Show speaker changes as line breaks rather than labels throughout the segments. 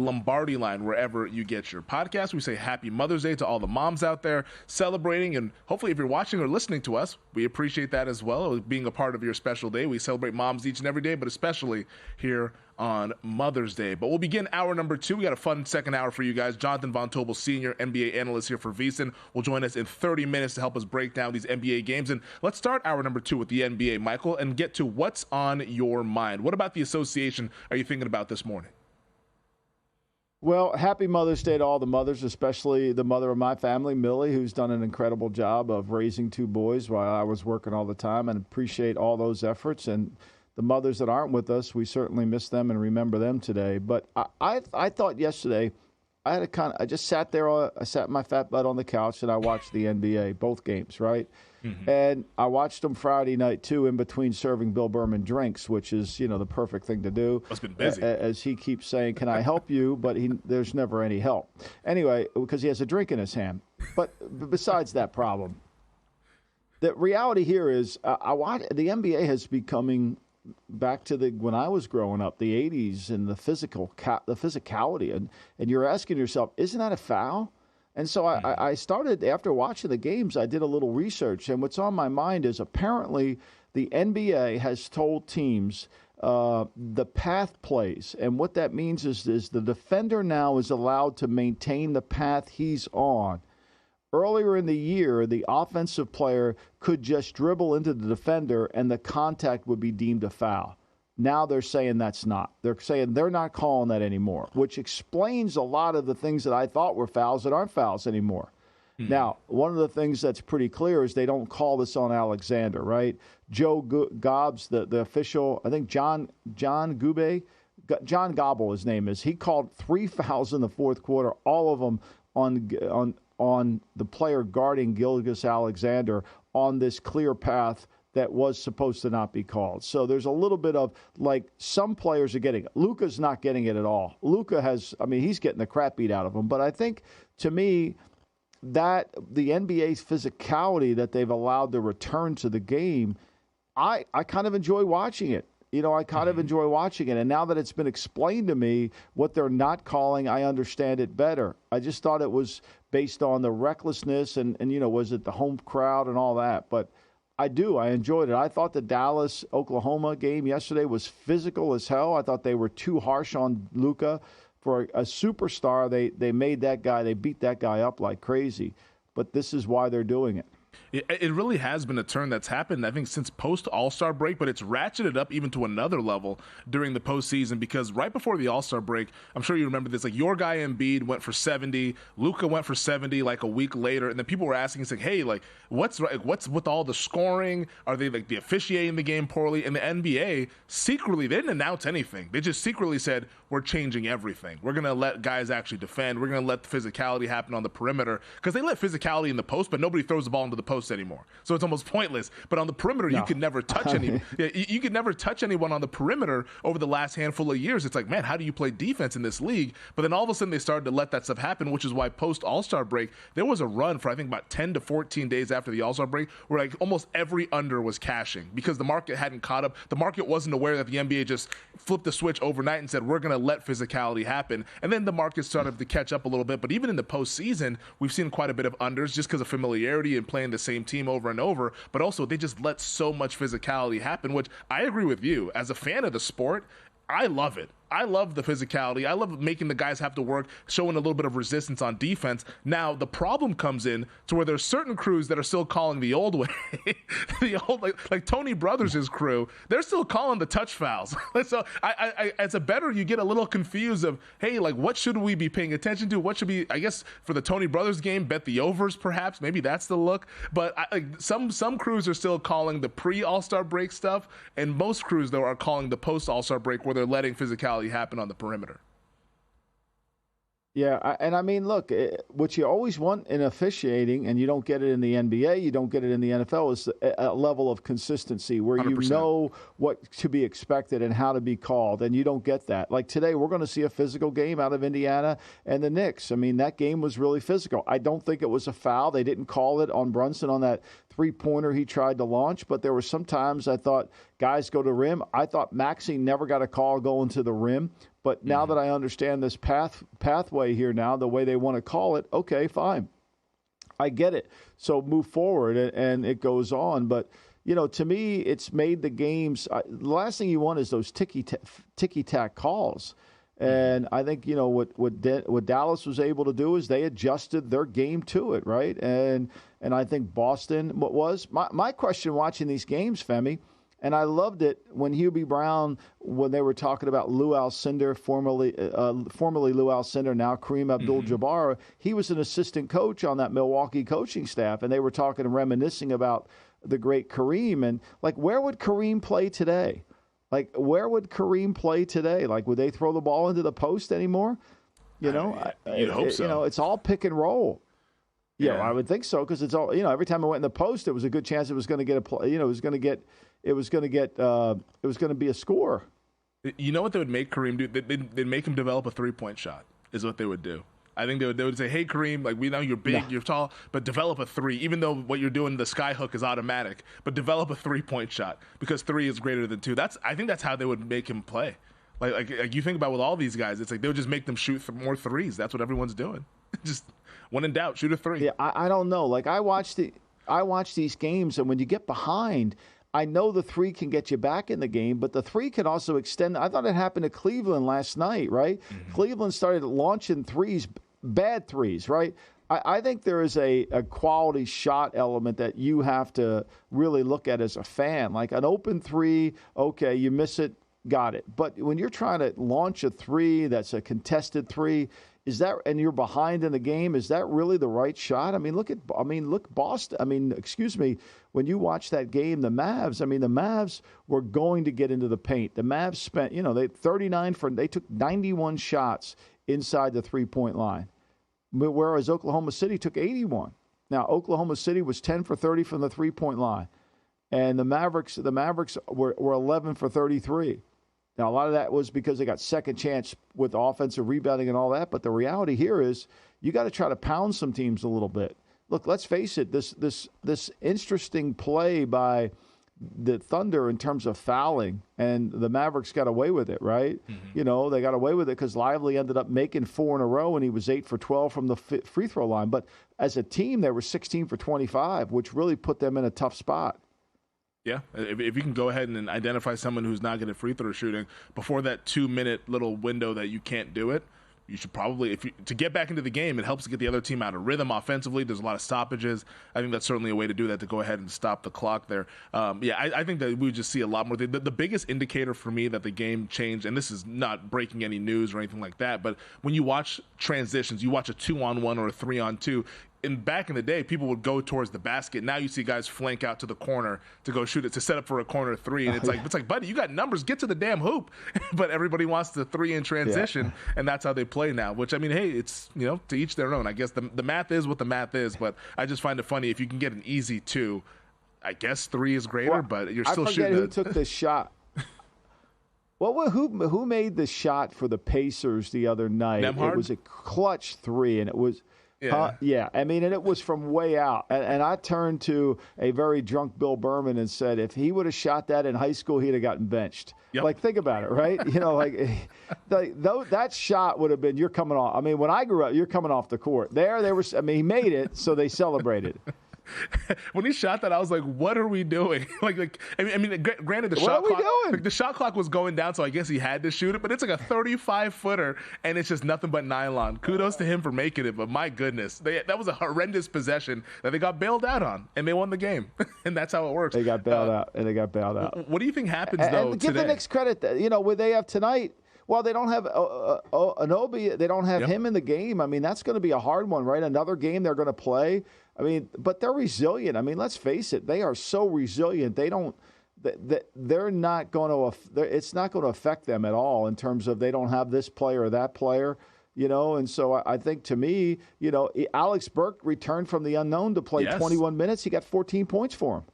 Lombardi Line, wherever you get your podcast. We say happy Mother's Day to all the moms out there celebrating, and hopefully if you're watching or listening to us, we appreciate that as well, being a part of your special day. We celebrate moms each and every day, but especially here on Mother's Day. But we'll begin hour number 2. We got a fun second hour for you guys. Jonathan Von Tobel, senior NBA analyst here for VSiN, will join us in 30 minutes to help us break down these NBA games. And let's start hour number 2 with the NBA, Michael, and get to what's on your mind. What about the association are you thinking about this morning?
Well, happy Mother's Day to all the mothers, especially the mother of my family, Millie, who's done an incredible job of raising 2 boys while I was working all the time, and appreciate all those efforts. And the mothers that aren't with us, we certainly miss them and remember them today. But I thought yesterday, I just sat there, I sat my fat butt on the couch and I watched the NBA, both games, right? Mm-hmm. And I watched them Friday night, too, in between serving Bill Berman drinks, which is, the perfect thing to do.
Must have been busy.
As he keeps saying, can I help you? But there's never any help. Anyway, because he has a drink in his hand. But besides that problem, the reality here is the NBA has becoming back to when I was growing up, the 80s, and the physicality. And you're asking yourself, isn't that a foul? And so I started, after watching the games, I did a little research. And what's on my mind is apparently the NBA has told teams the path plays. And what that means is the defender now is allowed to maintain the path he's on. Earlier in the year, the offensive player could just dribble into the defender and the contact would be deemed a foul. Now they're saying that's not. They're saying they're not calling that anymore, which explains a lot of the things that I thought were fouls that aren't fouls anymore. Mm-hmm. Now, one of the things that's pretty clear is they don't call this on Alexander, right? Joe Gobbs, the official, I think John Gobble, his name is. He called 3 fouls in the fourth quarter, all of them on the player guarding Gilgeous-Alexander on this clear path that was supposed to not be called. So there's a little bit of, some players are getting it. Luka's not getting it at all. Luka he's getting the crap beat out of him. But I think, to me, that the NBA's physicality that they've allowed to return to the game, I kind of enjoy watching it. I kind of enjoy watching it. And now that it's been explained to me what they're not calling, I understand it better. I just thought it was based on the recklessness and was it the home crowd and all that. But I enjoyed it. I thought the Dallas-Oklahoma game yesterday was physical as hell. I thought they were too harsh on Luka. For a superstar, they made that guy, they beat that guy up like crazy. But this is why they're doing it.
It really has been a turn that's happened, I think, since post-All-Star break, but it's ratcheted up even to another level during the postseason because right before the All-Star break, I'm sure you remember this, your guy Embiid went for 70, Luka went for 70 a week later, and then people were asking, hey, what's with all the scoring? Are they the officiating the game poorly? And the NBA secretly, they didn't announce anything. They just secretly said, we're changing everything. We're going to let guys actually defend. We're going to let the physicality happen on the perimeter because they let physicality in the post, but nobody throws the ball into the post anymore, so it's almost pointless. But on the perimeter, you could never touch you could never touch anyone on the perimeter over the last handful of years. It's man, how do you play defense in this league? But then all of a sudden they started to let that stuff happen, which is why post All-Star break there was a run for I think about 10 to 14 days after the All-Star break where almost every under was cashing because the market hadn't caught up. The market wasn't aware that the NBA just flipped the switch overnight and said we're going to let physicality happen, and then the market started to catch up a little bit. But even in the postseason, we've seen quite a bit of unders just because of familiarity and playing the same team over and over, but also they just let so much physicality happen, which I agree with you. As a fan of the sport, I love it. I love the physicality. I love making the guys have to work, showing a little bit of resistance on defense. Now, the problem comes in to where there's certain crews that are still calling the old way. The old, like Tony Brothers' crew, they're still calling the touch fouls. So I as a bettor, you get a little confused of, hey, what should we be paying attention to? What should be, I guess, for the Tony Brothers game, bet the overs perhaps. Maybe that's the look. But some crews are still calling the pre-All-Star break stuff, and most crews, though, are calling the post-All-Star break where they're letting physicality happen on the perimeter.
Yeah, and look, what you always want in officiating, and you don't get it in the NBA, you don't get it in the NFL, is a level of consistency where 100%. You know what to be expected and how to be called, and you don't get that. Like today, we're going to see a physical game out of Indiana and the Knicks. That game was really physical. I don't think it was a foul. They didn't call it on Brunson on that three-pointer he tried to launch, but there were some times I thought guys go to rim. I thought Maxey never got a call going to the rim, but now that I understand this pathway here now, the way they want to call it, okay, fine. I get it. So move forward, and it goes on. But, to me, it's made the games the last thing you want is those ticky-tack calls. And I think, what Dallas was able to do is they adjusted their game to it, right? And I think Boston, what was my question watching these games, Femi, and I loved it when Hubie Brown, when they were talking about Lou Alcindor, formerly Lou Alcindor, now Kareem Abdul-Jabbar. He was an assistant coach on that Milwaukee coaching staff, and they were talking and reminiscing about the great Kareem. And, where would Kareem play today? Where would Kareem play today? Would they throw the ball into the post anymore?
You'd hope so.
It's all pick and roll.
Yeah,
I would think so because it's all. Every time it went in the post, it was a good chance it was going to get a play. It was going to be a score.
You know what they would make Kareem do? They'd make him develop a 3-point shot. Is what they would do. I think they would say, hey, Kareem, we know you're big, you're tall, but develop a 3, even though what you're doing, the sky hook is automatic, but develop a 3-point shot because 3 is greater than 2. I think that's how they would make him play. Like you think about with all these guys, it's they would just make them shoot more threes. That's what everyone's doing. Just when in doubt, shoot a 3.
Yeah, I don't know. I watch these games, and when you get behind, I know the 3 can get you back in the game, but the 3 can also extend. I thought it happened to Cleveland last night, right? Mm-hmm. Cleveland started launching threes, bad threes, right? I think there is a quality shot element that you have to really look at as a fan. An open 3, okay, you miss it, got it. But when you're trying to launch a 3 that's a contested 3, and you're behind in the game, is that really the right shot? Look Boston. When you watch that game, the Mavs were going to get into the paint. The Mavs spent, they took 91 shots inside the 3-point line, whereas Oklahoma City took 81. Now, Oklahoma City was 10 for 30 from the 3-point line, and the Mavericks were 11 for 33. Now, a lot of that was because they got second chance with offensive rebounding and all that. But the reality here is you got to try to pound some teams a little bit. Look, let's face it, this interesting play by the Thunder in terms of fouling, and the Mavericks got away with it, right? Mm-hmm. They got away with it because Lively ended up making 4 in a row, and he was 8 for 12 from the free throw line. But as a team, they were 16 for 25, which really put them in a tough spot.
Yeah, if you can go ahead and identify someone who's not good at free throw shooting before that 2-minute little window that you can't do it, you should probably, to get back into the game, it helps to get the other team out of rhythm offensively. There's a lot of stoppages. I think that's certainly a way to do that, to go ahead and stop the clock there. I think that we would just see a lot more. The biggest indicator for me that the game changed, and this is not breaking any news or anything like that, but when you watch transitions, you watch a 2-on-1 or a 3-on-2, back in the day, people would go towards the basket. Now you see guys flank out to the corner to go shoot it, to set up for a corner 3. And it's like, buddy, you got numbers. Get to the damn hoop. But everybody wants the 3 in transition, and that's how they play now. Which, hey, it's, to each their own. I guess the math is what the math is, but I just find it funny if you can get an easy 2. I guess 3 is greater, but you're still shooting.
I forget who took the shot. Who made the shot for the Pacers the other night?
Nemhard?
It was a clutch 3, and it was. Yeah. And it was from way out. And I turned to a very drunk Bill Berman and said, if he would have shot that in high school, he'd have gotten benched. Yep. Think about it, right? That shot would have been, you're coming off. When I grew up, you're coming off the court. They were, he made it, so they celebrated.
When he shot that, I was like, "What are we doing?" Granted, the shot clock was going down, so I guess he had to shoot it. But it's like a 35-footer, and it's just nothing but nylon. Kudos to him for making it, but my goodness, that was a horrendous possession that they got bailed out on, and they won the game. And that's how it works.
They got bailed out.
What do you think happens though?
And give the Knicks credit. What they have tonight. Well, they don't have Anobi. They don't have him in the game. That's going to be a hard one, right? Another game they're going to play. But they're resilient. Let's face it. They are so resilient. They're not going to. It's not going to affect them at all in terms of they don't have this player or that player. And so I think, to me, Alex Burke returned from the unknown to play 21 minutes. He got 14 points for him.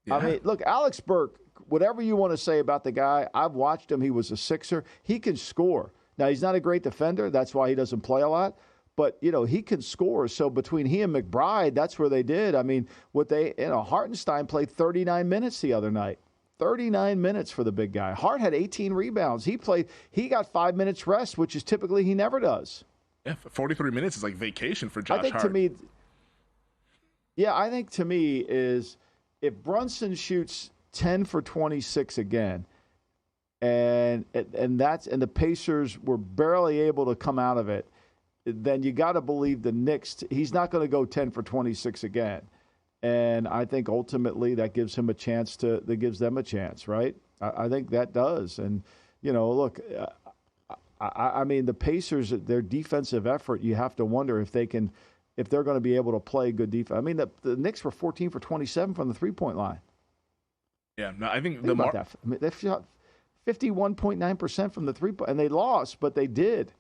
Yeah. Look, Alex Burke. Whatever you want to say about the guy, I've watched him. He was a Sixer. He can score. Now, he's not a great defender. That's why he doesn't play a lot. But, he can score. So between he and McBride, that's where they did. I mean, Hartenstein played 39 minutes the other night. 39 minutes for the big guy. Hart had 18 rebounds. He got 5 minutes rest, which is typically he never does.
Yeah, 43 minutes is like vacation for Josh Hart.
I think to me is if Brunson shoots 10 for 26 again, and the Pacers were barely able to come out of it, then you got to believe the Knicks. He's not going to go 10 for 26 again, and I think ultimately that gives him a chance that gives them a chance, right? I think that does, and look, I mean the Pacers, their defensive effort, you have to wonder if they're going to be able to play good defense. I mean the Knicks were 14 for 27 from the 3-point line.
Yeah, no, I think
they shot 51.9% from the 3-point, and they lost, but they did.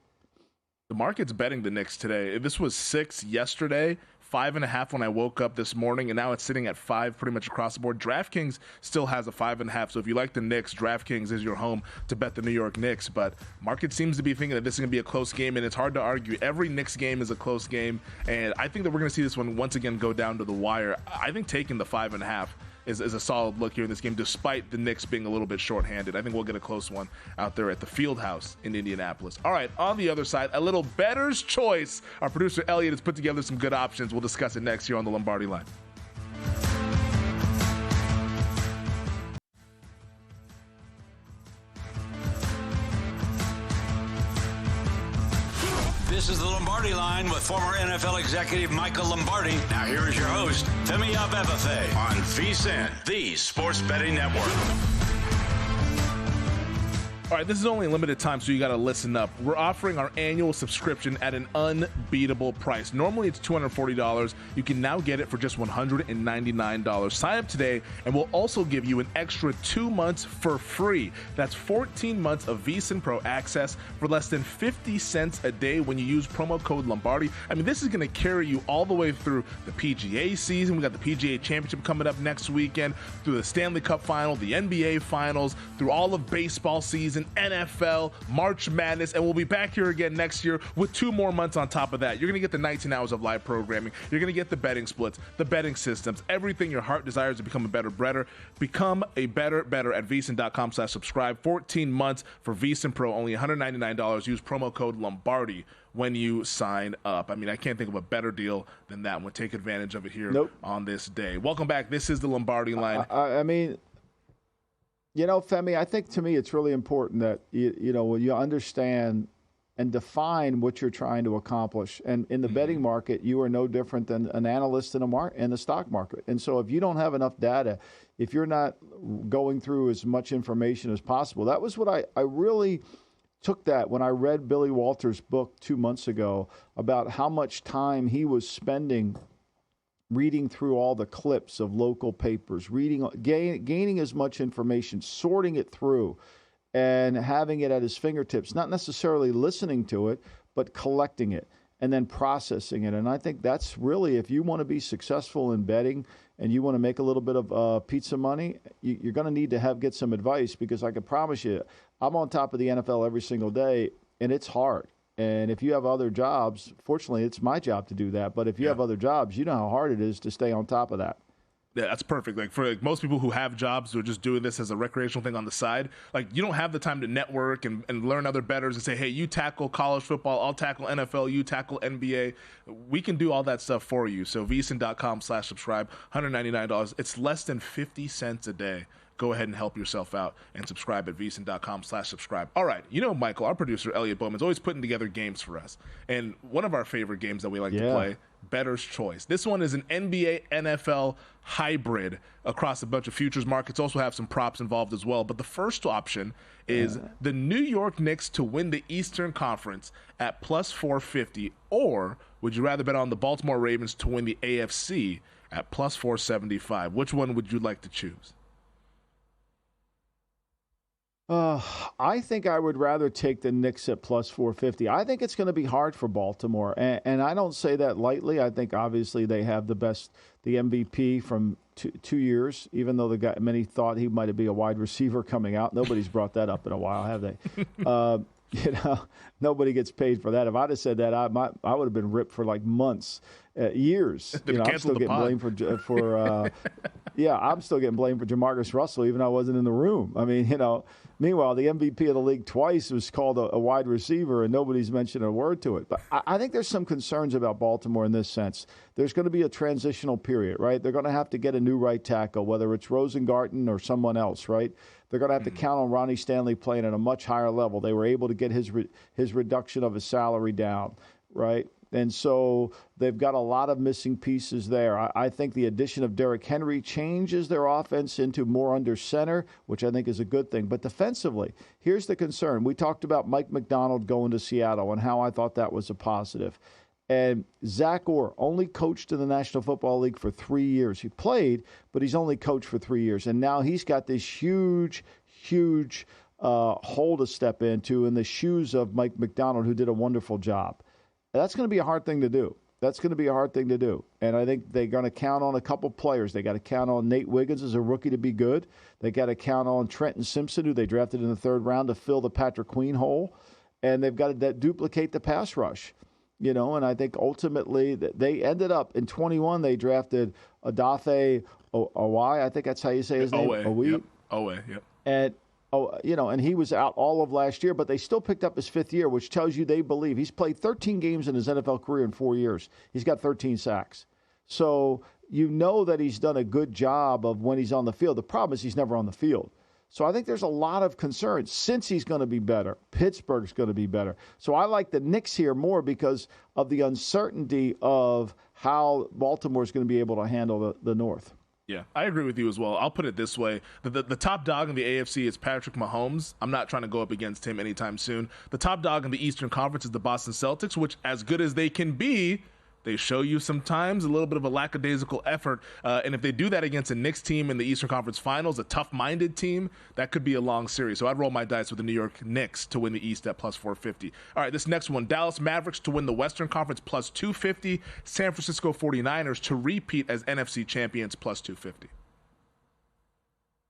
The market's betting the Knicks today. This was 6 yesterday, 5.5 when I woke up this morning, and now it's sitting at 5 pretty much across the board. DraftKings still has a 5.5, so if you like the Knicks, DraftKings is your home to bet the New York Knicks. But market seems to be thinking that this is going to be a close game, and it's hard to argue. Every Knicks game is a close game, and I think that we're going to see this one once again go down to the wire. I think taking the 5.5 is a solid look here in this game, despite the Knicks being a little bit shorthanded. I think we'll get a close one out there at the Fieldhouse in Indianapolis. All right, on the other side, a little bettor's choice. Our producer, Elliot, has put together some good options. We'll discuss it next here on the Lombardi Line.
This is the Lombardi Line with former NFL executive Michael Lombardi. Now here is your host, Femi Abebefe, on VSiN, the Sports Betting Network.
All right, this is only a limited time, so you got to listen up. We're offering our annual subscription at an unbeatable price. Normally, it's $240. You can now get it for just $199. Sign up today, and we'll also give you an extra 2 months for free. That's 14 months of VSiN Pro access for less than 50 cents a day when you use promo code Lombardi. I mean, this is going to carry you all the way through the PGA season. We got the PGA Championship coming up next weekend, through the Stanley Cup Final, the NBA Finals, through all of baseball season, NFL, March Madness, and we'll be back here again next year with 2 more months on top of that. You're going to get the 19 hours of live programming. You're going to get the betting splits, the betting systems, everything your heart desires to become a better bettor. Become a better at VSiN.com/subscribe. 14 months for VSiN Pro, only $199. Use promo code Lombardi when you sign up. I mean, I can't think of a better deal than that one. Take advantage of it here on this day. Welcome back. This is the Lombardi Line.
I mean, Femi, I think to me it's really important that, when you understand and define what you're trying to accomplish. And in the betting market, you are no different than an analyst in the stock market. And so if you don't have enough data, if you're not going through as much information as possible, that was what I really took that when I read Billy Walters' book 2 months ago about how much time he was spending reading through all the clips of local papers, gaining as much information, sorting it through, and having it at his fingertips, not necessarily listening to it, but collecting it and then processing it. And I think that's really, if you want to be successful in betting and you want to make a little bit of pizza money, you're going to need to get some advice, because I can promise you, I'm on top of the NFL every single day, and it's hard. And if you have other jobs, fortunately, it's my job to do that. But if you have other jobs, you know how hard it is to stay on top of that.
Yeah, that's perfect. Like for most people who have jobs who are just doing this as a recreational thing on the side, like you don't have the time to network and learn other bettors and say, hey, you tackle college football, I'll tackle NFL, you tackle NBA. We can do all that stuff for you. So VSiN.com/subscribe, $199. It's less than 50 cents a day. Go ahead and help yourself out and subscribe at VSiN.com/subscribe. All right. Michael, our producer, Elliot Bowman's always putting together games for us. And one of our favorite games that we like to play, Bettor's Choice. This one is an NBA, NFL hybrid across a bunch of futures markets. Also have some props involved as well. But the first option is the New York Knicks to win the Eastern Conference at plus 450. Or would you rather bet on the Baltimore Ravens to win the AFC at plus 475? Which one would you like to choose?
I think I would rather take the Knicks at plus 450. I think it's going to be hard for Baltimore, and I don't say that lightly. I think obviously they have the MVP from 2 years, even though many thought he might be a wide receiver coming out. Nobody's brought that up in a while, have they? Nobody gets paid for that. If I'd have said that, I would have been ripped for like months, years. I'm still getting blamed for yeah, I'm still getting blamed for Jamarcus Russell, even though I wasn't in the room. I mean, meanwhile, the MVP of the league twice was called a wide receiver, and nobody's mentioned a word to it. But I think there's some concerns about Baltimore in this sense. There's going to be a transitional period, right? They're going to have to get a new right tackle, whether it's Rosengarten or someone else, right? They're going to have to count on Ronnie Stanley playing at a much higher level. They were able to get his reduction of his salary down, right? And so they've got a lot of missing pieces there. I think the addition of Derrick Henry changes their offense into more under center, which I think is a good thing. But defensively, here's the concern. We talked about Mike McDonald going to Seattle and how I thought that was a positive. And Zach Orr only coached in the National Football League for 3 years. He played, but he's only coached for 3 years. And now he's got this huge hole to step into in the shoes of Mike McDonald, who did a wonderful job. That's going to be a hard thing to do. And I think they're going to count on a couple players. They got to count on Nate Wiggins as a rookie to be good. They got to count on Trenton Simpson, who they drafted in the third round, to fill the Patrick Queen hole. And they've got to duplicate the pass rush. And I think ultimately they ended up in 21. They drafted Odafe Oweh. I think that's how you say his name.
Oweh, yep.
And he was out all of last year, but they still picked up his fifth year, which tells you they believe. He's played 13 games in his NFL career in 4 years. He's got 13 sacks. So that he's done a good job of when he's on the field. The problem is he's never on the field. So I think there's a lot of concerns. Since he's going to be better, Pittsburgh's going to be better. So I like the Knicks here more because of the uncertainty of how Baltimore is going to be able to handle the North.
Yeah, I agree with you as well. I'll put it this way. The top dog in the AFC is Patrick Mahomes. I'm not trying to go up against him anytime soon. The top dog in the Eastern Conference is the Boston Celtics, which, as good as they can be, they show you sometimes a little bit of a lackadaisical effort. And if they do that against a Knicks team in the Eastern Conference Finals, a tough-minded team, that could be a long series. So I'd roll my dice with the New York Knicks to win the East at plus 450. All right, this next one, Dallas Mavericks to win the Western Conference plus 250. San Francisco 49ers to repeat as NFC champions plus 250.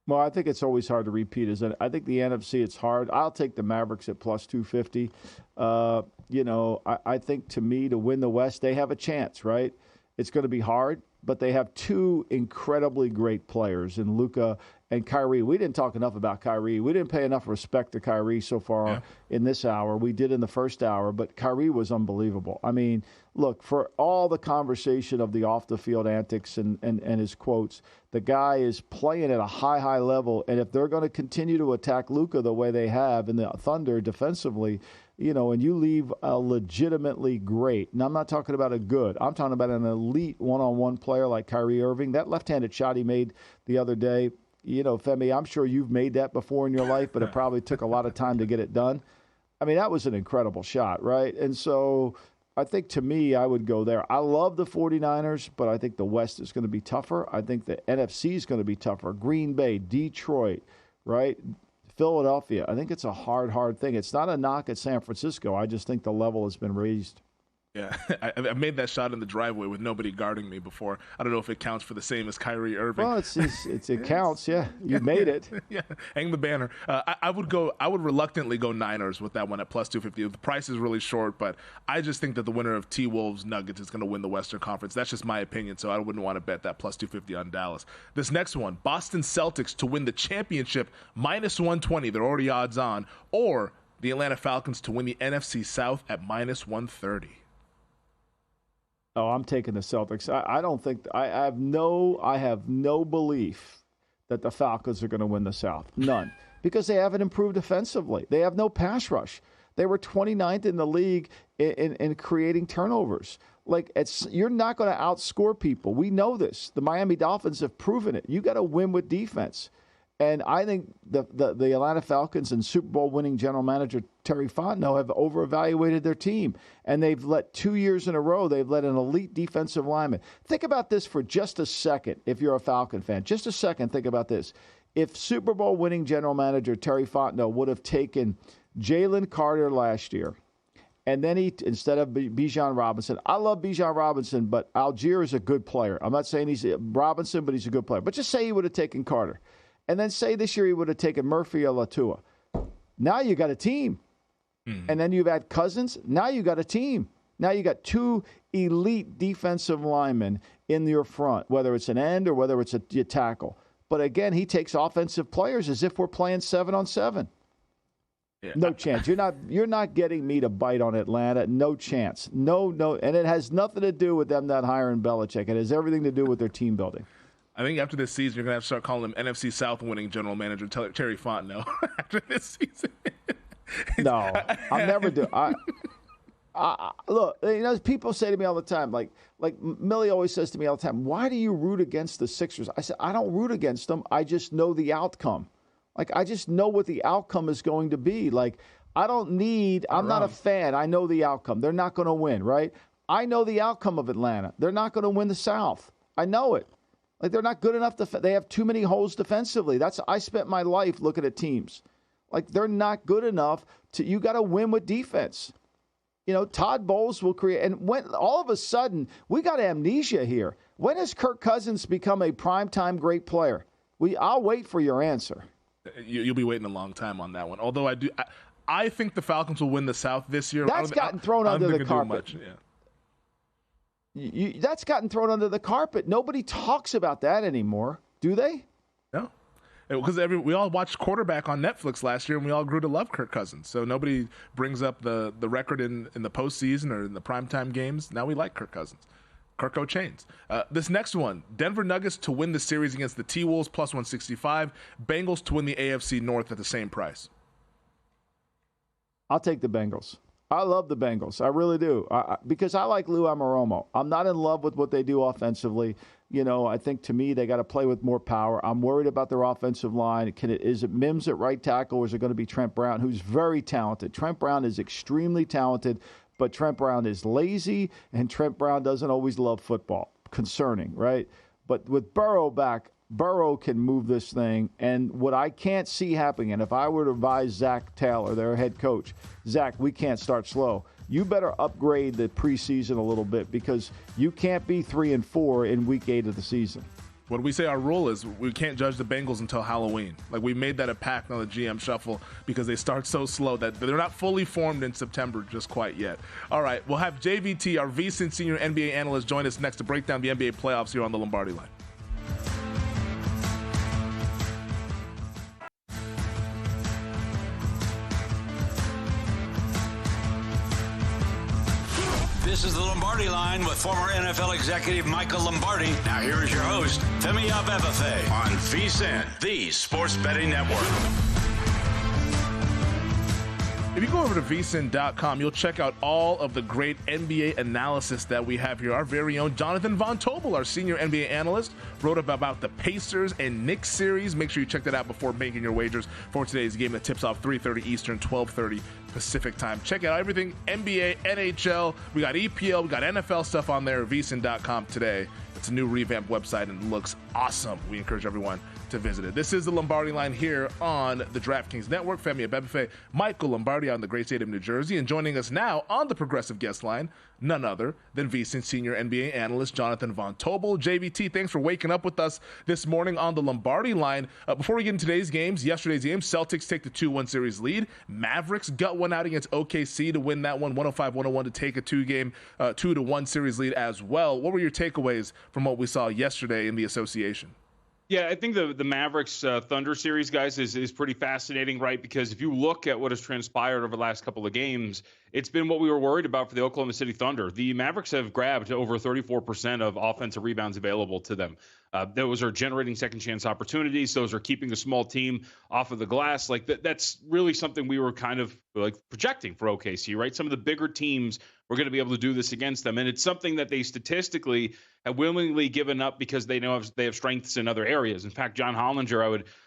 Well, I think it's always hard to repeat. I think the NFC, it's hard. I'll take the Mavericks at plus 250. I think to me, to win the West, they have a chance, right? It's going to be hard, but they have two incredibly great players in Luka and Kyrie. We didn't talk enough about Kyrie. We didn't pay enough respect to Kyrie so far in this hour. We did in the first hour, but Kyrie was unbelievable. I mean, look, for all the conversation of the off-the-field antics and his quotes, the guy is playing at a high level, and if they're going to continue to attack Luka the way they have in the Thunder defensively, and you leave a legitimately great, and I'm not talking about a good, I'm talking about an elite one-on-one player like Kyrie Irving. That left-handed shot he made the other day, Femi, I'm sure you've made that before in your life, but it probably took a lot of time to get it done. I mean, that was an incredible shot, right? And so I think to me, I would go there. I love the 49ers, but I think the West is going to be tougher. I think the NFC is going to be tougher. Green Bay, Detroit, right? Philadelphia. I think it's a hard thing. It's not a knock at San Francisco. I just think the level has been raised.
Yeah, I made that shot in the driveway with nobody guarding me before. I don't know if it counts for the same as Kyrie Irving.
Well, it counts. Yeah, you made it.
Yeah, hang the banner. I would reluctantly go Niners with that one at plus 250. The price is really short, but I just think that the winner of T-Wolves Nuggets is going to win the Western Conference. That's just my opinion, so I wouldn't want to bet that plus 250 on Dallas. This next one, Boston Celtics to win the championship minus 120. They're already odds on, or the Atlanta Falcons to win the NFC South at minus 130.
Oh, I'm taking the Celtics. I don't think I have no belief that the Falcons are going to win the South. None. Because they haven't improved offensively. They have no pass rush. They were 29th in the league in creating turnovers. You're not going to outscore people. We know this. The Miami Dolphins have proven it. You got to win with defense. And I think the Atlanta Falcons and Super Bowl winning general manager Terry Fontenot have over-evaluated their team. And they've let 2 years in a row, they've let an elite defensive lineman. Think about this for just a second if you're a Falcon fan. Just a second, think about this. If Super Bowl winning general manager Terry Fontenot would have taken Jalen Carter last year, and then instead of Bijan Robinson, I love Bijan Robinson, but Algier is a good player. I'm not saying he's Robinson, but he's a good player. But just say he would have taken Carter. And then say this year he would have taken Murphy or Latua. Now you got a team. And then you've had Cousins. Now you got a team. Now you got two elite defensive linemen in your front, whether it's an end or whether it's a tackle. But again, he takes offensive players as if we're playing 7-on-7. Yeah. No chance. You're not getting me to bite on Atlanta. No chance. No. And it has nothing to do with them not hiring Belichick. It has everything to do with their team building.
I think after this season, you're going to have to start calling him NFC South winning general manager Terry Fontenot after this season.
No, I'll never do. Look, people say to me all the time, like Millie always says to me all the time, why do you root against the Sixers? I said, I don't root against them. I just know the outcome. I just know what the outcome is going to be. I'm not a fan. I know the outcome. They're not going to win, right? I know the outcome of Atlanta. They're not going to win the South. I know it. They're not good enough. They have too many holes defensively. I spent my life looking at teams. They're not good enough you got to win with defense. Todd Bowles will create. And when all of a sudden, we got amnesia here. When has Kirk Cousins become a primetime great player? I'll wait for your answer.
You'll be waiting a long time on that one. Although I think the Falcons will win the South this year.
That's gotten thrown under the carpet. That's gotten thrown under the carpet. Nobody talks about that anymore, do they?
No. Because we all watched Quarterback on Netflix last year, and we all grew to love Kirk Cousins. So nobody brings up the record in the postseason or in the primetime games. Now we like Kirk Cousins. Kirko Chains. This next one, Denver Nuggets to win the series against the T-Wolves, plus 165. Bengals to win the AFC North at the same price.
I'll take the Bengals. I love the Bengals. I really do. Because I like Lou Anarumo. I'm not in love with what they do offensively. I think to me they got to play with more power. I'm worried about their offensive line. Is it Mims at right tackle, or is it going to be Trent Brown, who's very talented? Trent Brown is extremely talented, but Trent Brown is lazy, and Trent Brown doesn't always love football. Concerning, right? But with Burrow back, Burrow can move this thing. And what I can't see happening, and if I were to advise Zach Taylor, their head coach, Zach, we can't start slow. You better upgrade the preseason a little bit, because you can't be 3-4 in week 8 of the season.
What we say our rule is, we can't judge the Bengals until Halloween. We made that a pact on the GM shuffle because they start so slow that they're not fully formed in September just quite yet. All right, we'll have JVT, our VSiN senior NBA analyst, join us next to break down the NBA playoffs here on the Lombardi Line.
This is the Lombardi Line with former NFL executive Michael Lombardi. Now here is your host, Femi Abebefe, on VSiN, the Sports Betting Network.
If you go over to VSiN.com, you'll check out all of the great NBA analysis that we have here. Our very own Jonathan Von Tobel, our senior NBA analyst, wrote about the Pacers and Knicks series. Make sure you check that out before making your wagers for today's game that tips off 3:30 Eastern, 12:30 Pacific time. Check out everything NBA, NHL. We got EPL, we got NFL stuff on there. VSiN.com today. It's a new revamped website and it looks awesome. We encourage everyone to visit it. This is the Lombardi Line here on the DraftKings Network. Femi Abebefe, Michael Lombardi out in the great state of New Jersey, and joining us now on the Progressive Guest Line, none other than VSiN senior NBA analyst Jonathan Von Tobel. JVT, thanks for waking up with us this morning on the Lombardi Line. Before we get into yesterday's game, Celtics take the 2-1 series lead. Mavericks gut one out against OKC to win that one, 105-101 to take a 2-1 series lead as well. What were your takeaways from what we saw yesterday in the association?
Yeah, I think the Mavericks Thunder series, guys, is pretty fascinating, right? Because if you look at what has transpired over the last couple of games, it's been what we were worried about for the Oklahoma City Thunder. The Mavericks have grabbed over 34% of offensive rebounds available to them. Those are generating second chance opportunities. Those are keeping the small team off of the glass. That's really something we were kind of projecting for OKC, right? Some of the bigger teams were going to be able to do this against them. And it's something that they statistically have willingly given up because they know they have strengths in other areas. In fact, John Hollinger,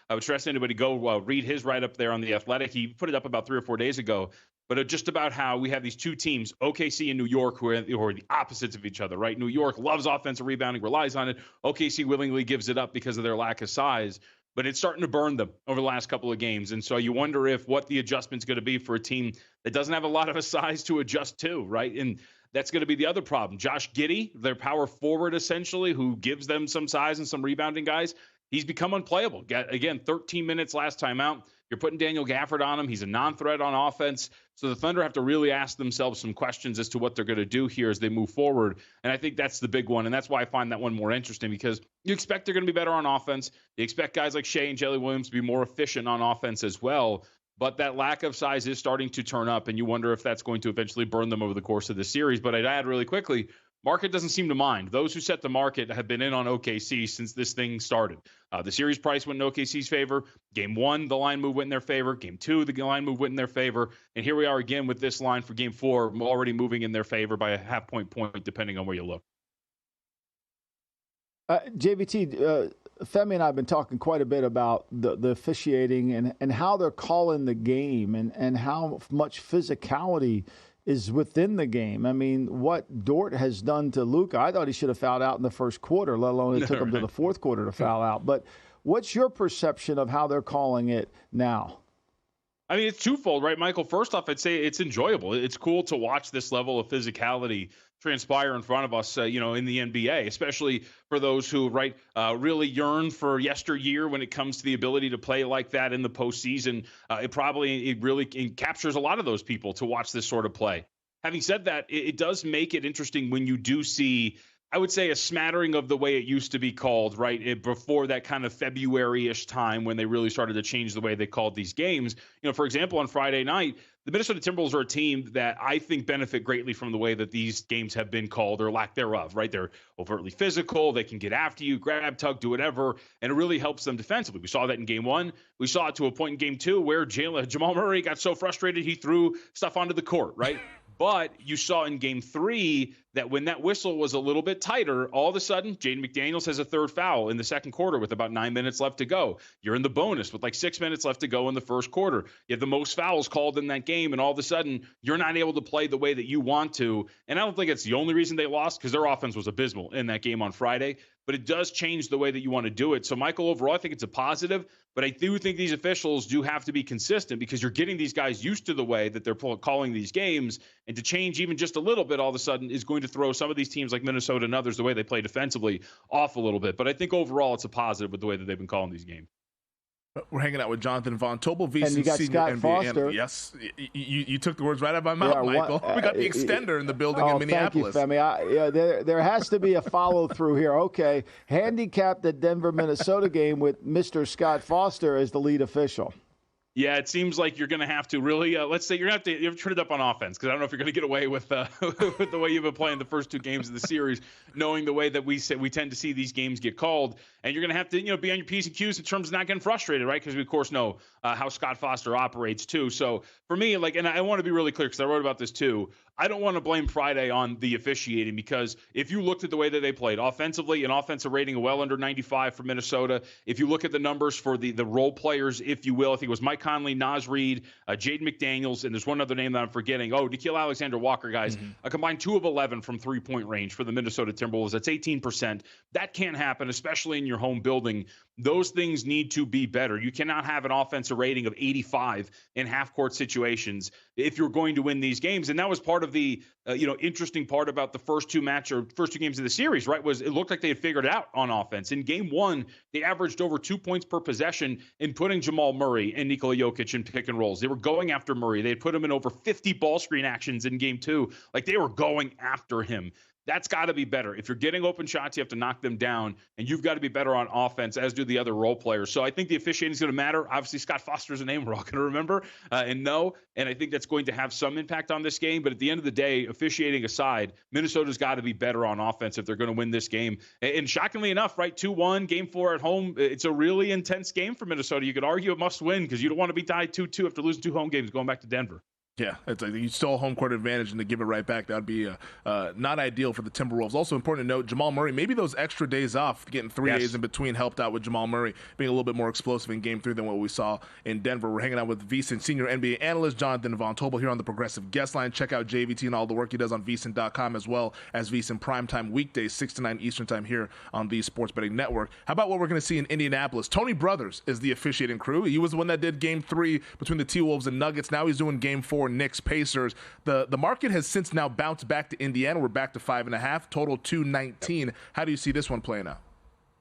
I would stress anybody go read his write-up there on The Athletic. He put it up about 3 or 4 days ago. But just about how we have these two teams, OKC and New York, who are the opposites of each other, right? New York loves offensive rebounding, relies on it. OKC willingly gives it up because of their lack of size. But it's starting to burn them over the last couple of games. And so you wonder if what the adjustment's going to be for a team that doesn't have a lot of a size to adjust to, right? And that's going to be the other problem. Josh Giddey, their power forward essentially, who gives them some size and some rebounding guys, he's become unplayable. Again, 13 minutes last time out. You're putting Daniel Gafford on him. He's a non-threat on offense. So the Thunder have to really ask themselves some questions as to what they're going to do here as they move forward. And I think that's the big one. And that's why I find that one more interesting, because you expect they're going to be better on offense. You expect guys like Shea and Jelly Williams to be more efficient on offense as well. But that lack of size is starting to turn up, and you wonder if that's going to eventually burn them over the course of the series. But I'd add really quickly, market doesn't seem to mind. Those who set the market have been in on OKC since this thing started. The series price went in OKC's favor. Game 1, the line move went in their favor. Game 2, the line move went in their favor. And here we are again with this line for Game 4, already moving in their favor by a half point, depending on where you look.
JVT, Femi and I have been talking quite a bit about the officiating and how they're calling the game and how much physicality is within the game. I mean, what Dort has done to Luka, I thought he should have fouled out in the first quarter, let alone it took him to the fourth quarter to foul out. But what's your perception of how they're calling it now?
I mean, it's twofold, right, Michael? First off, I'd say it's enjoyable. It's cool to watch this level of physicality transpire in front of us, in the NBA, especially for those who, really yearn for yesteryear when it comes to the ability to play like that in the postseason. It really captures a lot of those people to watch this sort of play. Having said that, it does make it interesting when you do see, I would say, a smattering of the way it used to be called, right? Before that kind of February-ish time when they really started to change the way they called these games. For example, on Friday night, the Minnesota Timberwolves are a team that I think benefit greatly from the way that these games have been called, or lack thereof, right? They're overtly physical. They can get after you, grab, tug, do whatever, and it really helps them defensively. We saw that in Game 1. We saw it to a point in Game 2 where Jamal Murray got so frustrated he threw stuff onto the court, right? But you saw in Game 3 that when that whistle was a little bit tighter, all of a sudden, Jaden McDaniels has a third foul in the second quarter with about 9 minutes left to go. You're in the bonus with 6 minutes left to go in the first quarter. You have the most fouls called in that game, and all of a sudden, you're not able to play the way that you want to. And I don't think it's the only reason they lost, because their offense was abysmal in that game on Friday. But it does change the way that you want to do it. So, Michael, overall, I think it's a positive. But I do think these officials do have to be consistent, because you're getting these guys used to the way that they're calling these games. And to change even just a little bit all of a sudden is going to throw some of these teams like Minnesota and others, the way they play defensively, off a little bit. But I think overall it's a positive with the way that they've been calling these games.
We're hanging out with Jonathan Von Tobel, VSiN
and you got
senior
Scott
NBA
Foster.
analyst. Yes, you took the words right out of my mouth, Michael. We got the extender in the building in Minneapolis.
Thank you, Femi. There has to be a follow-through here. Okay, handicap the Denver-Minnesota game with Mr. Scott Foster as the lead official.
Yeah, it seems like you're going to have to really, let's say you're going to have to turn it up on offense, because I don't know if you're going to get away with with the way you've been playing the first 2 games of the series, knowing the way that we tend to see these games get called. And you're going to have to, be on your P's and Q's in terms of not getting frustrated, right? Because we, of course, know how Scott Foster operates, too. So for me, and I want to be really clear, because I wrote about this, too. I don't want to blame Friday on the officiating, because if you looked at the way that they played offensively, an offensive rating of well under 95 for Minnesota. If you look at the numbers for the role players, if you will, I think it was Mike Conley, Naz Reid, Jaden McDaniels, and there's one other name that I'm forgetting. Nikhil Alexander-Walker, guys. A combined 2 of 11 from three-point range for the Minnesota Timberwolves. That's 18%. That can't happen, especially in your home building. Those things need to be better. You cannot have an offensive rating of 85 in half-court situations if you're going to win these games. And that was part of the interesting part about the first two games of the series, right, was it looked like they had figured it out on offense. In Game 1, they averaged over 2 points per possession in putting Jamal Murray and Nikola Jokic in pick and rolls. They were going after Murray. They had put him in over 50 ball screen actions in Game 2. They were going after him. That's got to be better. If you're getting open shots, you have to knock them down, and you've got to be better on offense, as do the other role players. So I think the officiating is going to matter. Obviously, Scott Foster's a name we're all going to remember and know, and I think that's going to have some impact on this game. But at the end of the day, officiating aside, Minnesota's got to be better on offense if they're going to win this game. And shockingly enough, right, 2-1, Game 4 at home, it's a really intense game for Minnesota. You could argue a must-win, because you don't want to be tied 2-2 after losing 2 home games going back to Denver.
Yeah, it's like you stole home court advantage, and to give it right back, that would be not ideal for the Timberwolves. Also important to note, Jamal Murray, maybe those extra days off, getting 3 days in between, helped out with Jamal Murray being a little bit more explosive in Game 3 than what we saw in Denver. We're hanging out with VSiN senior NBA analyst Jonathan Von Tobel here on the Progressive Guest Line. Check out JVT and all the work he does on VSiN.com, as well as VSiN Primetime weekdays, 6 to 9 Eastern Time here on the Sports Betting Network. How about what we're going to see in Indianapolis? Tony Brothers is the officiating crew. He was the one that did Game 3 between the T-Wolves and Nuggets. Now he's doing Game 4, Knicks, Pacers. The market has since now bounced back to Indiana. We're back to 5.5, total 219. How do you see this one playing out?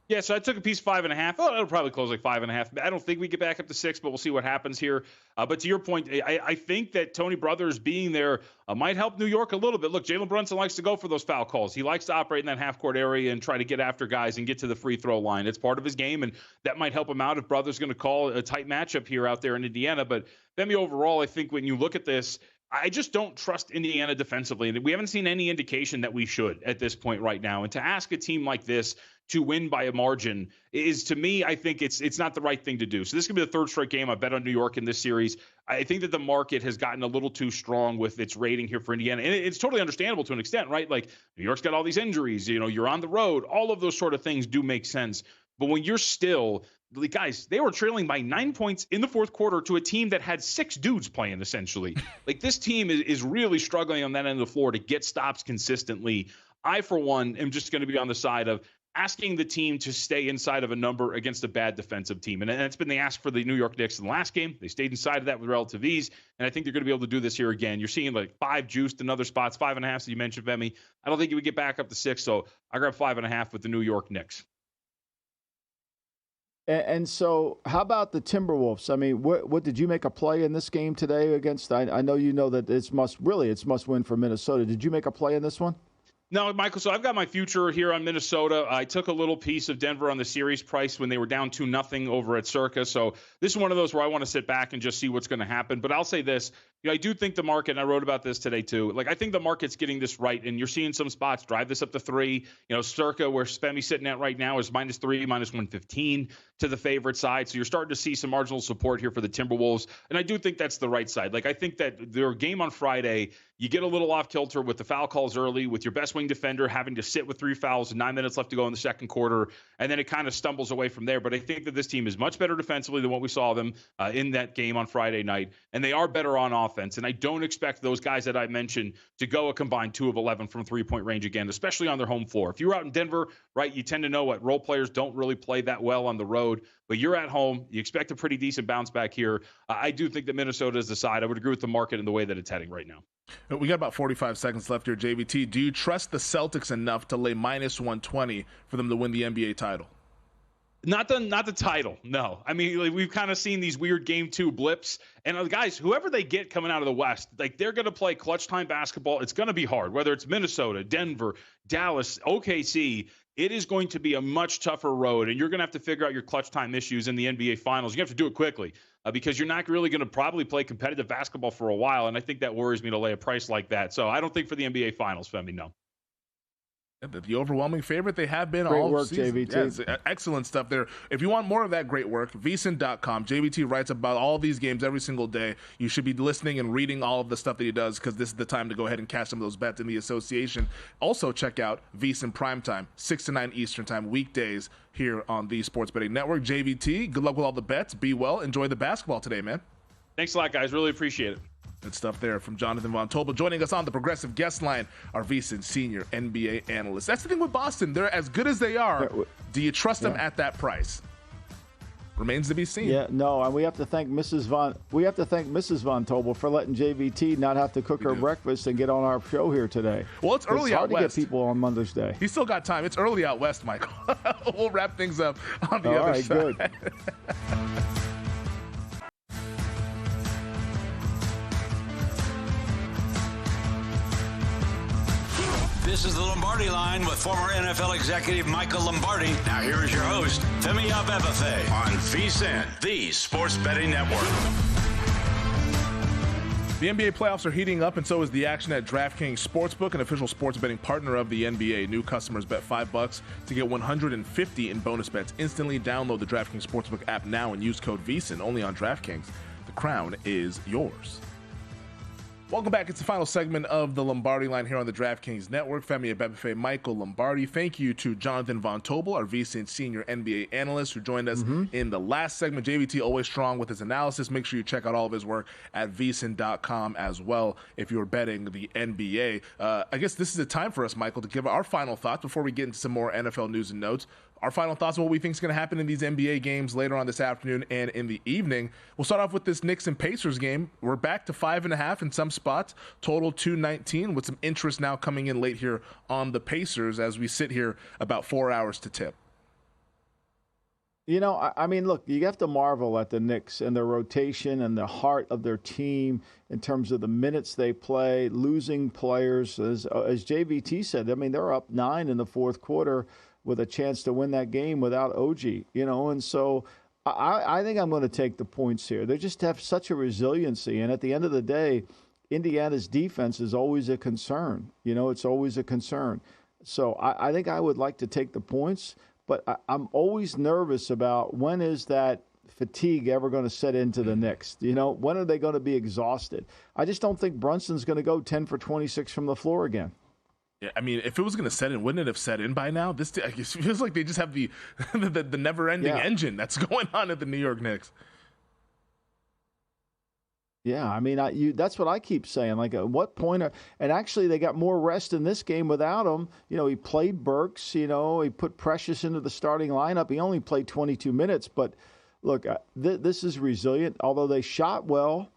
Yeah, so I took a piece 5.5. Oh, it'll probably close like 5.5. I don't think we get back up to 6, but we'll see what happens here. But to your point, I think that Tony Brothers being there might help New York a little bit. Look, Jalen Brunson likes to go for those foul calls. He likes to operate in that half-court area and try to get after guys and get to the free throw line. It's part of his game, and that might help him out if Brothers going to call a tight matchup here out there in Indiana. But Femi, overall, I think when you look at this, I just don't trust Indiana defensively. And we haven't seen any indication that we should at this point right now. And to ask a team like this to win by a margin is, to me, I think it's not the right thing to do. So this could be the third straight game I bet on New York in this series. I think that the market has gotten a little too strong with its rating here for Indiana. And it's totally understandable to an extent, right? Like, New York's got all these injuries, you're on the road. All of those sort of things do make sense. But when you're still, guys, they were trailing by 9 points in the fourth quarter to a team that had 6 dudes playing, essentially. Like, this team is really struggling on that end of the floor to get stops consistently. I, for one, am just going to be on the side of asking the team to stay inside of a number against a bad defensive team. And that's been the ask for the New York Knicks in the last game. They stayed inside of that with relative ease. And I think they're going to be able to do this here again. You're seeing like 5 juiced in other spots, 5.5, so you mentioned, Femi. I don't think you would get back up to 6, so I grab 5.5 with the New York Knicks.
And so, how about the Timberwolves? I mean, what did you make a play in this game today against? I know you know that it's must win for Minnesota. Did you make a play in this one?
No, Michael, so I've got my future here on Minnesota. I took a little piece of Denver on the series price when they were down 2-0 over at Circa. So this is one of those where I want to sit back and just see what's going to happen. But I'll say this. I do think the market, and I wrote about this today too, I think the market's getting this right, and you're seeing some spots drive this up to 3. Circa, where Spemi's sitting at right now, is -3, -115 to the favorite side. So you're starting to see some marginal support here for the Timberwolves, and I do think that's the right side. I think that their game on Friday, you get a little off kilter with the foul calls early, with your best wing defender having to sit with 3 fouls and 9 minutes left to go in the second quarter, and then it kind of stumbles away from there. But I think that this team is much better defensively than what we saw them in that game on Friday night, and they are better on offense. And I don't expect those guys that I mentioned to go a combined 2 of 11 from three-point range again, especially on their home floor. If you're out in Denver, right, you tend to know what role players don't really play that well on the road, but you're at home. You expect a pretty decent bounce back here. I do think that Minnesota is the side. I would agree with the market in the way that it's heading right now.
We got about 45 seconds left here, JVT. Do you trust the Celtics enough to lay -120 for them to win the NBA title?
Not the title, no. I mean, we've kind of seen these weird game 2 blips. And guys, whoever they get coming out of the West, they're going to play clutch time basketball. It's going to be hard, whether it's Minnesota, Denver, Dallas, OKC. It is going to be a much tougher road, and you're going to have to figure out your clutch time issues in the NBA Finals. You have to do it quickly because you're not really going to probably play competitive basketball for a while, and I think that worries me to lay a price like that. So I don't think for the NBA Finals, Femi, no.
The overwhelming favorite they have been
great
all
work,
season.
JVT.
Yeah, excellent stuff there. If you want more of that great work, VSiN.com. JVT writes about all these games every single day. You should be listening and reading all of the stuff that he does because this is the time to go ahead and cash some of those bets in the association. Also, check out VSiN Primetime, 6 to 9 Eastern Time, weekdays here on the Sports Betting Network. JVT, good luck with all the bets. Be well. Enjoy the basketball today, man.
Thanks a lot, guys. Really appreciate it.
Good stuff there from Jonathan Von Tobel. Joining us on the Progressive Guest Line, our VSiN senior NBA analyst. That's the thing with Boston. They're as good as they are. Do you trust them at that price? Remains to be seen.
Yeah, no, and we have to thank Mrs. Von Tobel for letting JVT not have to cook her breakfast and get on our show here today.
Well, it's early out west.
It's hard to get people on Mother's Day.
He's still got time. It's early out west, Michael. We'll wrap things up on the other side.
All right, good.
This is the Lombardi Line with former NFL executive Michael Lombardi. Now here is your host, Femi Abebefe, on VSiN, the Sports Betting Network.
The NBA playoffs are heating up, and so is the action at DraftKings Sportsbook, an official sports betting partner of the NBA. New customers bet $5 to get $150 in bonus bets instantly. Download the DraftKings Sportsbook app now and use code VSiN only on DraftKings. The crown is yours. Welcome back. It's the final segment of the Lombardi Line here on the DraftKings Network. Femi Abebefe, Michael Lombardi. Thank you to Jonathan Von Tobel, our VSiN senior NBA analyst, who joined us in the last segment. JVT always strong with his analysis. Make sure you check out all of his work at VSiN.com as well if you're betting the NBA. I guess this is a time for us, Michael, to give our final thoughts before we get into some more NFL news and notes. Our final thoughts on what we think is going to happen in these NBA games later on this afternoon and in the evening. We'll start off with this Knicks and Pacers game. We're back to 5.5 in some spots, total 219, with some interest now coming in late here on the Pacers as we sit here about 4 hours to tip.
You know, I mean, look, you have to marvel at the Knicks and their rotation and the heart of their team in terms of the minutes they play, losing players. As JVT said, I mean, they're up 9 in the fourth quarter with a chance to win that game without OG, you know, and so I think I'm going to take the points here. They just have such a resiliency, and at the end of the day, Indiana's defense is always a concern. You know, it's always a concern. So I think I would like to take the points. But I'm always nervous about when is that fatigue ever going to set into the Knicks? You know, when are they going to be exhausted? I just don't think Brunson's going to go 10 for 26 from the floor again.
Yeah, I mean, if it was going to set in, wouldn't it have set in by now? It feels like they just have the never-ending engine that's going on at the New York Knicks.
Yeah, I mean, that's what I keep saying. Like, at what point and actually, they got more rest in this game without him. You know, he played Burks. You know, he put Precious into the starting lineup. He only played 22 minutes. But, look, this is resilient. Although they shot well.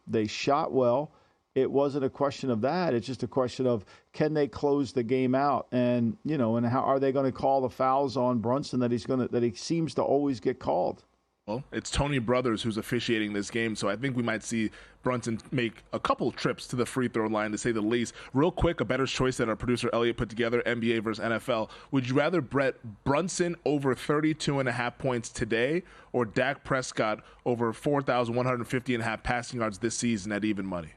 It wasn't a question of that. It's just a question of can they close the game out? And, you know, and how are they going to call the fouls on Brunson that he seems to always get called?
Well, it's Tony Brothers who's officiating this game, so I think we might see Brunson make a couple trips to the free throw line, to say the least. Real quick, a better choice that our producer Elliot put together, NBA versus NFL. Would you rather bet Brunson over 32.5 points today or Dak Prescott over 4,150.5 passing yards this season at even money?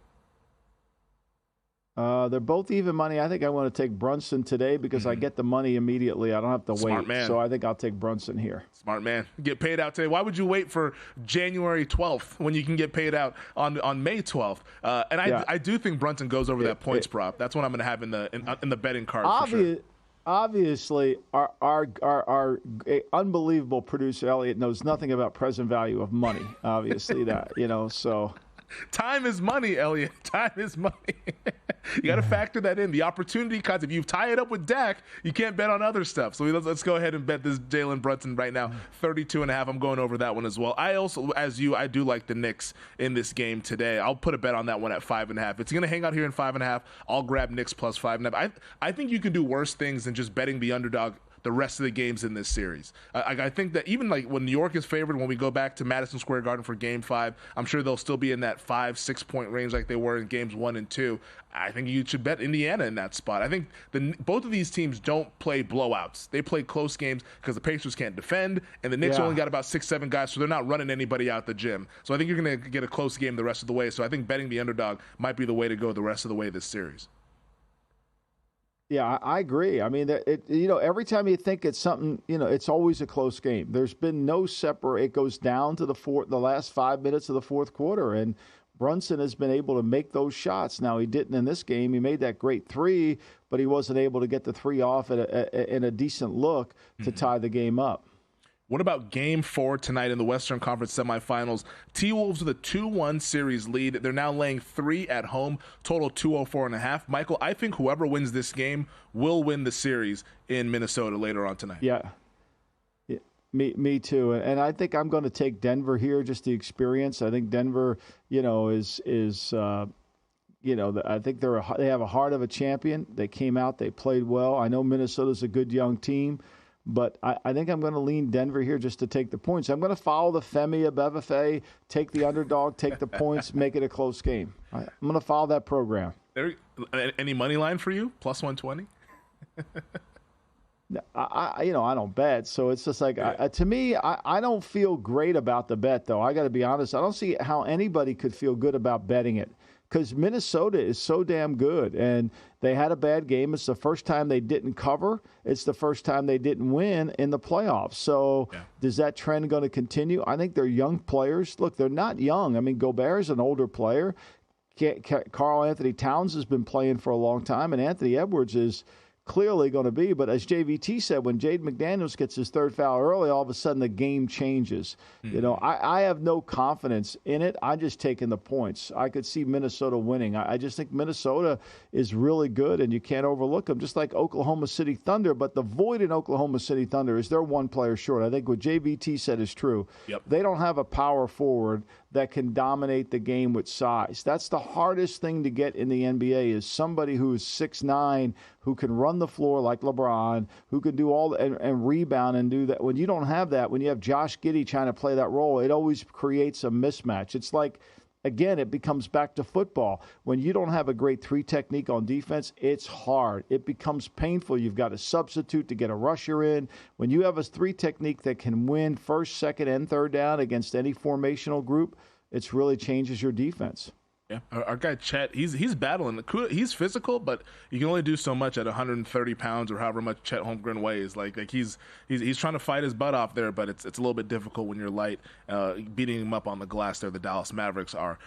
They're both even money. I think I want to take Brunson today because I get the money immediately. I don't have to
Smart
wait.
Man.
So I think I'll take Brunson here.
Smart man. Get paid out today. Why would you wait for January 12th when you can get paid out on May 12th? I do think Brunson goes over that points prop. That's what I'm going to have in the betting card. For sure.
Obviously, our unbelievable producer Elliot knows nothing about present value of money. Obviously, that so.
Time is money, Elliot. Time is money. You got to factor that in. The opportunity cost. If you tie it up with Dak, you can't bet on other stuff. So let's go ahead and bet this Jalen Brunson right now. 32.5. I'm going over that one as well. I also, as you, I do like the Knicks in this game today. I'll put a bet on that one at 5.5. It's going to hang out here in 5.5. I'll grab Knicks plus 5.5. I think you can do worse things than just betting the underdog the rest of the games in this series. I think that even like when New York is favored, when we go back to Madison Square Garden for Game 5, I'm sure they'll still be in that 5-6 point range like they were in Games 1 and 2. I think you should bet Indiana in that spot. I think both of these teams don't play blowouts. They play close games because the Pacers can't defend, and the Knicks only got about 6-7 guys, so they're not running anybody out the gym. So I think you're going to get a close game the rest of the way. So I think betting the underdog might be the way to go the rest of the way this series.
Yeah, I agree. I mean, every time you think it's something, it's always a close game. There's been no separate. It goes down to the last 5 minutes of the fourth quarter, and Brunson has been able to make those shots. Now, he didn't in this game. He made that great three, but he wasn't able to get the three off in a decent look to tie the game up.
What about Game 4 tonight in the Western Conference semifinals? T-Wolves with a 2-1 series lead. They're now laying 3 at home, total 204.5. Michael, I think whoever wins this game will win the series in Minnesota later on tonight.
Yeah. Me too. And I think I'm going to take Denver here, just the experience. I think Denver, is I think they have a heart of a champion. They came out, they played well. I know Minnesota's a good young team. But I think I'm going to lean Denver here just to take the points. I'm going to follow the Femi Abebefe, take the underdog, take the points, make it a close game. I'm going to follow that program.
Any money line for you? Plus 120?
I don't bet. So it's just like, to me, I don't feel great about the bet, though. I got to be honest. I don't see how anybody could feel good about betting it. Because Minnesota is so damn good, and they had a bad game. It's the first time they didn't cover. It's the first time they didn't win in the playoffs. So is that trend going to continue? I think they're young players. Look, they're not young. I mean, Gobert's an older player. Karl Anthony Towns has been playing for a long time, and Anthony Edwards is clearly going to be. But as JVT said, when Jaden McDaniels gets his third foul early, all of a sudden the game changes. I have no confidence in it. I'm just taking the points. I could see Minnesota winning. I just think Minnesota is really good, and you can't overlook them, just like Oklahoma City Thunder. But the void in Oklahoma City Thunder is they're one player short. I think what JVT said is true.
Yep.
They don't have a power forward that can dominate the game with size. That's the hardest thing to get in the NBA is somebody who is 6'9", who can run run the floor like LeBron, who can do all and rebound and do that. When you don't have that, when you have Josh Giddey trying to play that role, it always creates a mismatch. It's like, again, it becomes back to football. When you don't have a great 3 technique on defense, it's hard. It becomes painful. You've got to substitute to get a rusher in. When you have a 3 technique that can win first, second, and third down against any formational group, it really changes your defense.
Yeah, our guy Chet, he's battling. He's physical, but you can only do so much at 130 pounds or however much Chet Holmgren weighs. Like he's trying to fight his butt off there, but it's a little bit difficult when you're light. Beating him up on the glass there, the Dallas Mavericks are.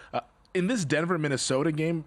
In this Denver-Minnesota game,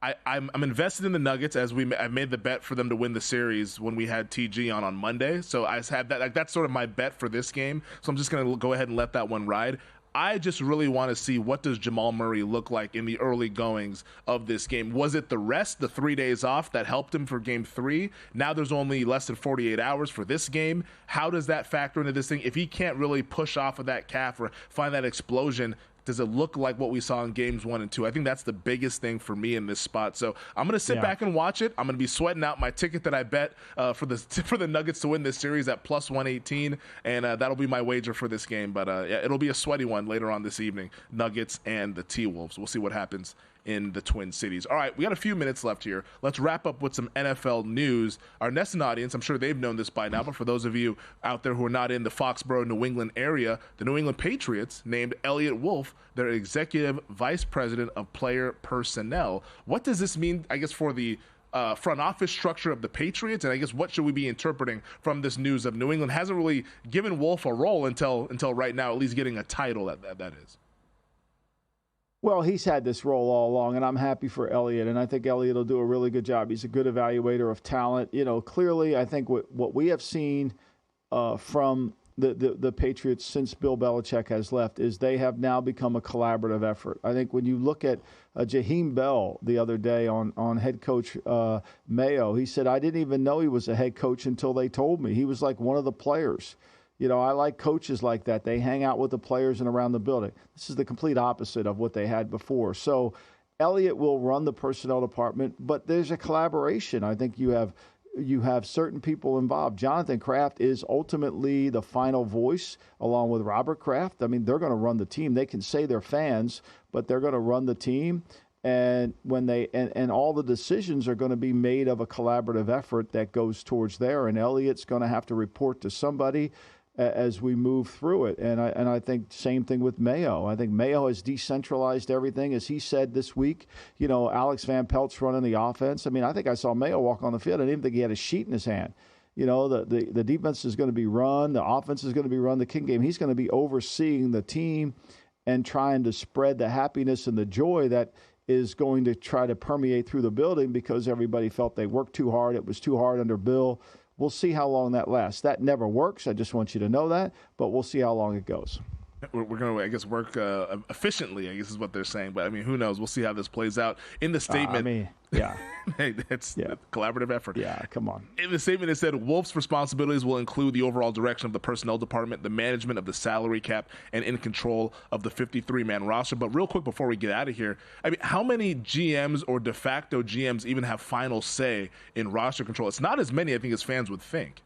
I'm invested in the Nuggets as I made the bet for them to win the series when we had TG on Monday. So I had that. Like that's sort of my bet for this game. So I'm just going to go ahead and let that one ride. I just really want to see what does Jamal Murray look like in the early goings of this game. Was it the rest, the 3 days off that helped him for game 3? Now there's only less than 48 hours for this game. How does that factor into this thing? If he can't really push off of that calf or find that explosion, does it look like what we saw in games 1 and 2? I think that's the biggest thing for me in this spot. So I'm going to sit back and watch it. I'm going to be sweating out my ticket that I bet for the Nuggets to win this series at plus 118, and that'll be my wager for this game. But it'll be a sweaty one later on this evening. Nuggets and the T-Wolves. We'll see what happens in the Twin Cities. All right, we got a few minutes left here. Let's wrap up with some NFL news. Our Nesson audience, I'm sure they've known this by now, but for those of you out there who are not in the Foxborough, New England area, the New England Patriots named Elliott Wolf their Executive Vice President of Player Personnel. What does this mean, I guess, for the front office structure of the Patriots, and I guess what should we be interpreting from this news of New England hasn't really given Wolf a role until right now, at least getting a title that is?
Well, he's had this role all along, and I'm happy for Elliott, and I think Elliott will do a really good job. He's a good evaluator of talent. You know, clearly, I think what we have seen from the Patriots since Bill Belichick has left is they have now become a collaborative effort. I think when you look at Jaheim Bell the other day on head coach Mayo, he said, I didn't even know he was a head coach until they told me. He was like one of the players. You know, I like coaches like that. They hang out with the players and around the building. This is the complete opposite of what they had before. So Elliott will run the personnel department, but there's a collaboration. I think you have certain people involved. Jonathan Kraft is ultimately the final voice along with Robert Kraft. I mean, they're going to run the team. They can say they're fans, but they're going to run the team. And when and all the decisions are going to be made of a collaborative effort that goes towards there. And Elliott's going to have to report to somebody as we move through it. And I think same thing with Mayo. I think Mayo has decentralized everything. As he said this week, you know, Alex Van Pelt's running the offense. I mean, I think I saw Mayo walk on the field. I didn't even think he had a sheet in his hand. You know, the defense is going to be run. The offense is going to be run. The King game, he's going to be overseeing the team and trying to spread the happiness and the joy that is going to try to permeate through the building because everybody felt they worked too hard. It was too hard under Bill. We'll see how long that lasts. That never works. I just want you to know that, but we'll see how long it goes.
We're going to, I guess, work efficiently, I guess is what they're saying. But, I mean, who knows? We'll see how this plays out. In the statement,
yeah.
Hey, it's a collaborative effort.
Yeah, come on.
In the statement, it said Wolf's responsibilities will include the overall direction of the personnel department, the management of the salary cap, and in control of the 53-man roster. But real quick before we get out of here, I mean, how many GMs or de facto GMs even have final say in roster control? It's not as many, I think, as fans would think.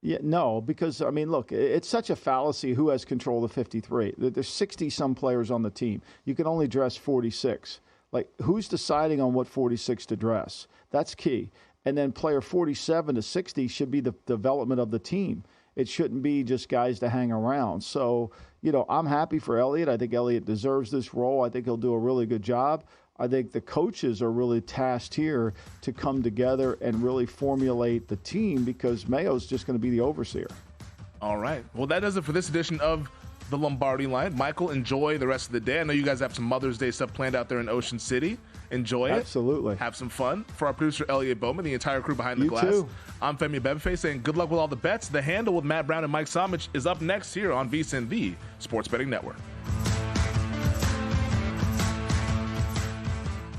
Yeah, no, because, I mean, look, it's such a fallacy who has control of the 53. There's 60-some players on the team. You can only dress 46. Like, who's deciding on what 46 to dress? That's key. And then player 47 to 60 should be the development of the team. It shouldn't be just guys to hang around. So, you know, I'm happy for Elliott. I think Elliott deserves this role. I think he'll do a really good job. I think the coaches are really tasked here to come together and really formulate the team because Mayo's just going to be the overseer. All right. Well, that does it for this edition of the Lombardi Line. Michael, enjoy the rest of the day. I know you guys have some Mother's Day stuff planned out there in Ocean City. Enjoy it. Absolutely. Have some fun. For our producer, Elliot Bowman, the entire crew behind the glass. Too. I'm Femi Bebefe saying good luck with all the bets. The Handle with Matt Brown and Mike Somich is up next here on VSiN, the Sports Betting Network.